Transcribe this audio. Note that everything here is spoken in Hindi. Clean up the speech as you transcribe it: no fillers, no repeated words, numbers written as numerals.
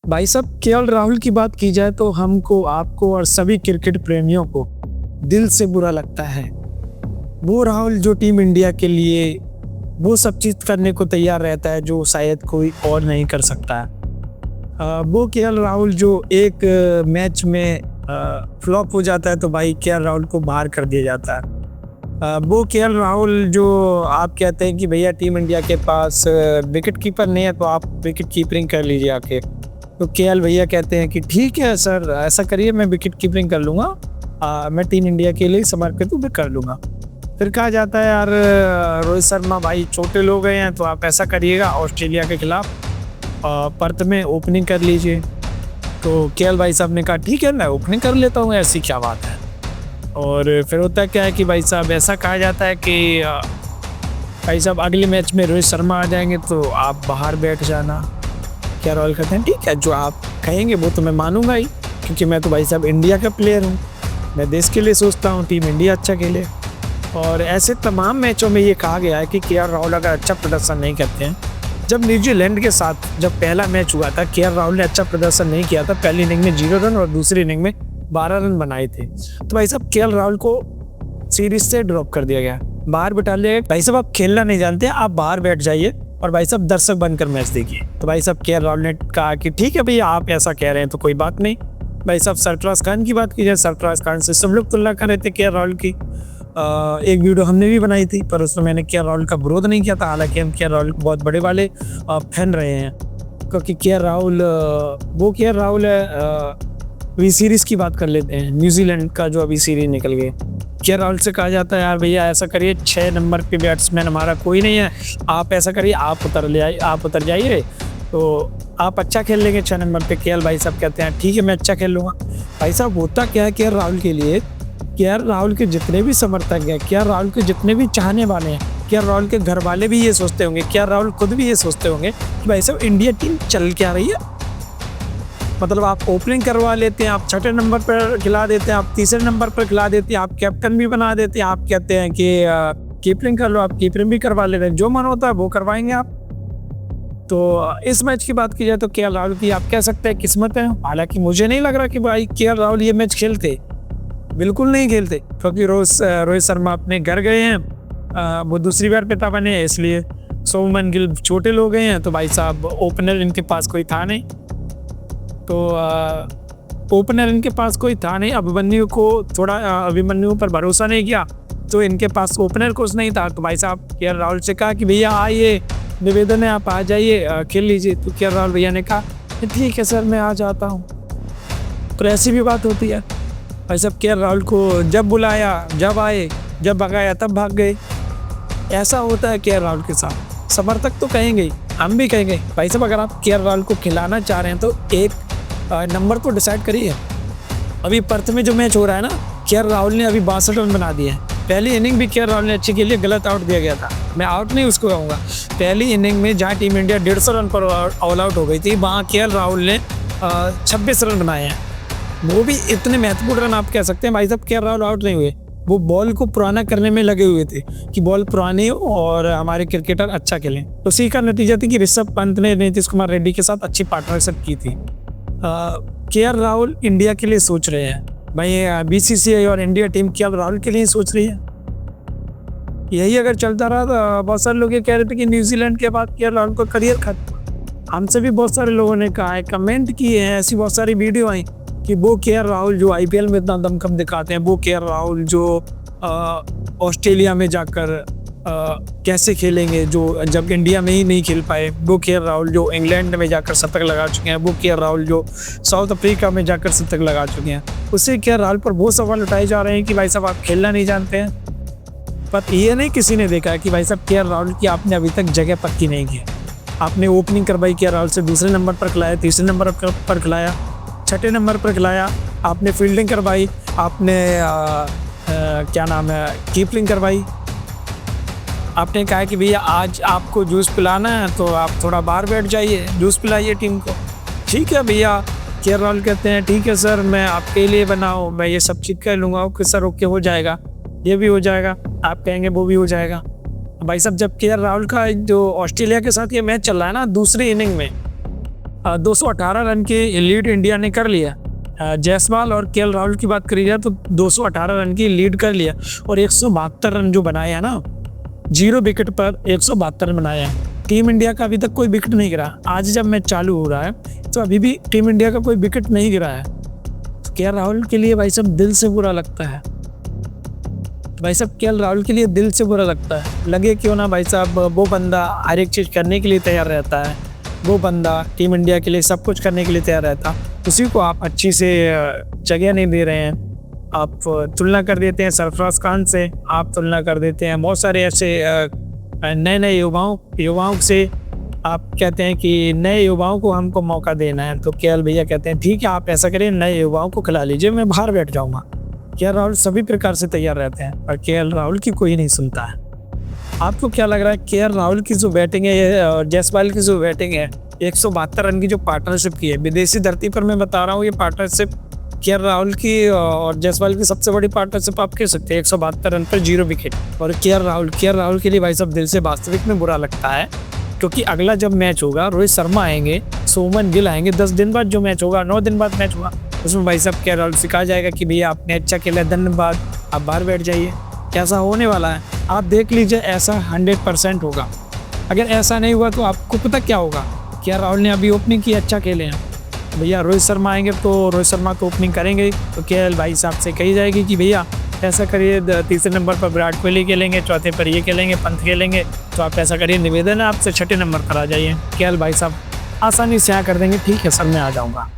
भाई साहब, केएल राहुल की बात की जाए तो हमको, आपको और सभी क्रिकेट प्रेमियों को दिल से बुरा लगता है। वो राहुल जो टीम इंडिया के लिए वो सब चीज़ करने को तैयार रहता है जो शायद कोई और नहीं कर सकता है। वो केएल राहुल जो एक मैच में फ्लॉप हो जाता है तो भाई केएल राहुल को बाहर कर दिया जाता है। वो केएल राहुल जो आप कहते हैं कि भैया टीम इंडिया के पास विकेट कीपर नहीं है तो आप विकेट कीपिंग कर लीजिए आके, तो केएल भैया कहते हैं कि ठीक है सर, ऐसा करिए, मैं विकेट कीपिंग कर लूँगा, मैं टीम इंडिया के लिए समर्पित हूँ, मैं कर लूँगा। फिर कहा जाता है यार रोहित शर्मा भाई छोटे लोग गए हैं तो आप ऐसा करिएगा, ऑस्ट्रेलिया के खिलाफ पर्थ में ओपनिंग कर लीजिए। तो केएल भाई साहब ने कहा ठीक है, मैं ओपनिंग कर लेता हूँ, ऐसी क्या बात है। और फिर होता क्या है कि भाई साहब ऐसा कहा जाता है कि भाई साहब अगले मैच में रोहित शर्मा आ जाएंगे तो आप बाहर बैठ जाना। केएल राहुल कहते हैं ठीक है, जो आप कहेंगे वो तो मैं मानूंगा ही, क्योंकि मैं तो भाई साहब इंडिया का प्लेयर हूँ, मैं देश के लिए सोचता हूँ, टीम इंडिया अच्छा खेले। और ऐसे तमाम मैचों में ये कहा गया है कि केएल राहुल अगर अच्छा प्रदर्शन नहीं करते हैं, जब न्यूजीलैंड के साथ जब पहला मैच हुआ था, केएल राहुल ने अच्छा प्रदर्शन नहीं किया था, पहली इनिंग में 0 रन और दूसरी इनिंग में 12 रन बनाए थे, तो भाई साहब केएल राहुल को सीरीज से ड्रॉप कर दिया गया, बाहर बिठा लिया गया। भाई साहब आप खेलना नहीं जानते, आप बाहर बैठ जाइए और भाई साहब दर्शक बनकर मैच देखिए। तो भाई साहब केएल राहुल ने कहा कि ठीक है भैया, आप ऐसा कह रहे हैं तो कोई बात नहीं। भाई साहब सरफराज खान की बात की जाए, सरफराज खान से सब लोग तुलना कर रहे थे केएल राहुल की। एक वीडियो हमने भी बनाई थी, पर उसमें मैंने केएल राहुल का विरोध नहीं किया था, हालांकि हम केएल राहुल बहुत बड़े वाले फैन रहे हैं, क्योंकि केएल राहुल वो केएल राहुल है। अभी सीरीज की बात कर लेते हैं, न्यूजीलैंड का जो अभी सीरीज निकल गई, केएल राहुल से कहा जाता है यार भैया ऐसा करिए, 6 नंबर पे बैट्समैन हमारा कोई नहीं है, आप ऐसा करिए, आप उतर जाइए तो आप अच्छा खेल लेंगे 6 नंबर पे। केएल भाई साहब कहते हैं ठीक है, मैं अच्छा खेल लूँगा। भाई साहब होता क्या है केएल राहुल के लिए, केएल राहुल के जितने भी समर्थक हैं, केएल राहुल के जितने भी चाहने वाले हैं, केएल राहुल के घर वाले भी ये सोचते होंगे, केएल राहुल खुद भी ये सोचते होंगे कि भाई साहब इंडिया टीम चल क्या रही है। मतलब आप ओपनिंग करवा लेते हैं, आप 6 नंबर पर खिला देते हैं, आप 3 नंबर पर खिला देते हैं, आप कैप्टन भी बना देते हैं, आप कहते हैं कि कीपिंग कर लो, आप कीपिंग भी करवा ले रहे हैं, जो मन होता है वो करवाएंगे आप। तो इस मैच की बात की जाए तो केएल राहुल की आप कह सकते हैं किस्मत है। हालांकि मुझे नहीं लग रहा कि भाई केएल राहुल ये मैच खेलते, बिल्कुल नहीं खेलते, क्योंकि रोहित शर्मा अपने घर गए हैं, वो दूसरी बार पिता बने हैं, इसलिए शुभमन गिल छोटे लोग गए हैं, तो भाई साहब ओपनर इनके पास कोई था नहीं, तो ओपनर इनके पास कोई था नहीं। अभिमन्यु पर भरोसा नहीं किया, तो इनके पास ओपनर कुछ नहीं था, तो भाई साहब केएल राहुल से कहा कि भैया आइए, निवेदन है आप आ जाइए, खेल लीजिए। तो केएल राहुल भैया ने कहा ठीक है सर, मैं आ जाता हूँ। तो ऐसी भी बात होती है, भाई साहब केएल राहुल को जब बुलाया जब आए, जब भगाया तब भाग गए। ऐसा होता है केएल राहुल के साथ। समर्थक तो कहेंगे ही, हम भी कहेंगे भाई साहब अगर आप केएल राहुल को खिलाना चाह रहे हैं तो एक नंबर को डिसाइड करिए। अभी पर्थ में जो मैच हो रहा है ना, केएल राहुल ने अभी 62 रन बना दिए हैं। पहली इनिंग भी केएल राहुल ने अच्छी खेली, गलत आउट दिया गया था, मैं आउट नहीं उसको कहूँगा। पहली इनिंग में जहाँ टीम इंडिया 150 रन पर ऑल आउट हो गई थी, वहाँ केएल राहुल ने 26 रन बनाए हैं, वो भी इतने महत्वपूर्ण रन आप कह सकते हैं। भाई साहब केएल राहुल आउट नहीं हुए, वो बॉल को पुराना करने में लगे हुए थे कि बॉल पुरानी हो और हमारे क्रिकेटर अच्छा खेलें। तो उसी का नतीजा था कि ऋषभ पंत ने नीतीश कुमार रेड्डी के साथ अच्छी पार्टनरशिप की थी। केएल राहुल इंडिया के लिए सोच रहे हैं भाई, बीसीसीआई और इंडिया टीम केएल राहुल के लिए सोच रही है। यही अगर चलता रहा तो बहुत सारे लोग ये कह रहे थे कि न्यूजीलैंड के बाद केएल राहुल का करियर खत्म। हमसे भी बहुत सारे लोगों ने कहा है, कमेंट किए हैं, ऐसी बहुत सारी वीडियो आई कि वो केएल राहुल जो आईपीएल में इतना दमखम दिखाते हैं, वो केएल राहुल जो ऑस्ट्रेलिया में जाकर कैसे खेलेंगे, जो जब इंडिया में ही नहीं खेल पाए, वो केएल राहुल जो इंग्लैंड में जाकर शतक लगा चुके हैं, वो केएल राहुल जो साउथ अफ्रीका में जाकर शतक लगा चुके हैं, उससे केएल राहुल पर वो सवाल उठाए जा रहे हैं कि भाई साहब आप खेलना नहीं जानते हैं। पर ये नहीं किसी ने देखा है कि भाई साहब केएल राहुल की आपने अभी तक जगह पक्की नहीं की। आपने ओपनिंग करवाई केएल राहुल से, 2 नंबर पर खिलाया, 3 नंबर पर खिलाया, 6 नंबर पर खिलाया, आपने फील्डिंग करवाई, आपने क्या नाम है कीपिंग करवाई। आपने कहा कि भैया आज आपको जूस पिलाना है तो आप थोड़ा बाहर बैठ जाइए, जूस पिलाइए टीम को। ठीक है भैया, केएल राहुल कहते हैं ठीक है सर, मैं आपके लिए बनाऊँ, मैं ये सब चीज़ कर लूँगा। ओके सर, ओके हो जाएगा, ये भी हो जाएगा, आप कहेंगे वो भी हो जाएगा। भाई साहब जब केएल राहुल का जो ऑस्ट्रेलिया के साथ ये मैच चल रहा है ना, दूसरी इनिंग में 218 रन की लीड इंडिया ने कर लिया। जायसवाल और केएल राहुल की बात करी जाए तो 218 रन की लीड कर लिया और 172 रन जो बनाए हैं ना, 0 विकेट पर 172 रन बनाए हैं। टीम इंडिया का अभी तक कोई विकेट नहीं गिरा। आज जब मैच चालू हो रहा है तो अभी भी टीम इंडिया का कोई विकेट नहीं गिरा है। तो केएल राहुल के लिए भाई साहब दिल से बुरा लगता है। भाई साहब केएल राहुल के लिए दिल से बुरा लगता है। लगे क्यों ना भाई साहब, वो बंदा हर एक चीज़ करने के लिए तैयार रहता है। वो बंदा टीम इंडिया के लिए सब कुछ करने के लिए तैयार रहता, उसी को आप अच्छी से जगह नहीं दे रहे हैं। आप तुलना कर देते हैं सरफराज खान से, आप तुलना कर देते हैं बहुत सारे ऐसे नए नए युवाओं से। आप कहते हैं कि नए युवाओं को हमको मौका देना है, तो केएल भैया कहते हैं ठीक है आप ऐसा करिए, नए युवाओं को खिला लीजिए, मैं बाहर बैठ जाऊँगा। केएल राहुल सभी प्रकार से तैयार रहते हैं और केएल राहुल की कोई नहीं सुनता है। आपको क्या लग रहा है, केएल राहुल की जो बैटिंग है और जायसवाल की जो बैटिंग है, 172 रन की जो पार्टनरशिप की है विदेशी धरती पर, मैं बता रहा हूँ ये पार्टनरशिप केएल राहुल की और जायसवाल की सबसे बड़ी पार्टनरशिप आप कह सकते हैं। 172 रन पर 0 विकेट। और केएल राहुल के लिए भाई साहब दिल से वास्तविक में बुरा लगता है, क्योंकि अगला जब मैच होगा रोहित शर्मा आएंगे, शुभमन गिल आएंगे, 10 दिन बाद जो मैच होगा, 9 दिन बाद मैच होगा, उसमें भाई साहब केएल राहुल सिखाया जाएगा कि भैया आपने अच्छा खेला, धन्यवाद, आप बाहर बैठ जाइए। कैसा होने वाला है आप देख लीजिए, ऐसा 100% होगा। अगर ऐसा नहीं हुआ तो आपको पता क्या होगा, केएल राहुल ने अभी ओपनिंग की, अच्छा खेले हैं, भैया रोहित शर्मा आएंगे तो रोहित शर्मा तो ओपनिंग करेंगे, तो केएल भाई साहब से कही जाएगी कि भैया ऐसा करिए, तीसरे नंबर पर विराट कोहली खेलेंगे, चौथे पर ये खेलेंगे, पंत खेलेंगे, तो आप ऐसा करिए, निवेदन है आपसे छठे नंबर पर आ जाइए। केएल भाई साहब आसानी से यहाँ कर देंगे, ठीक है सर मैं आ जाऊँगा।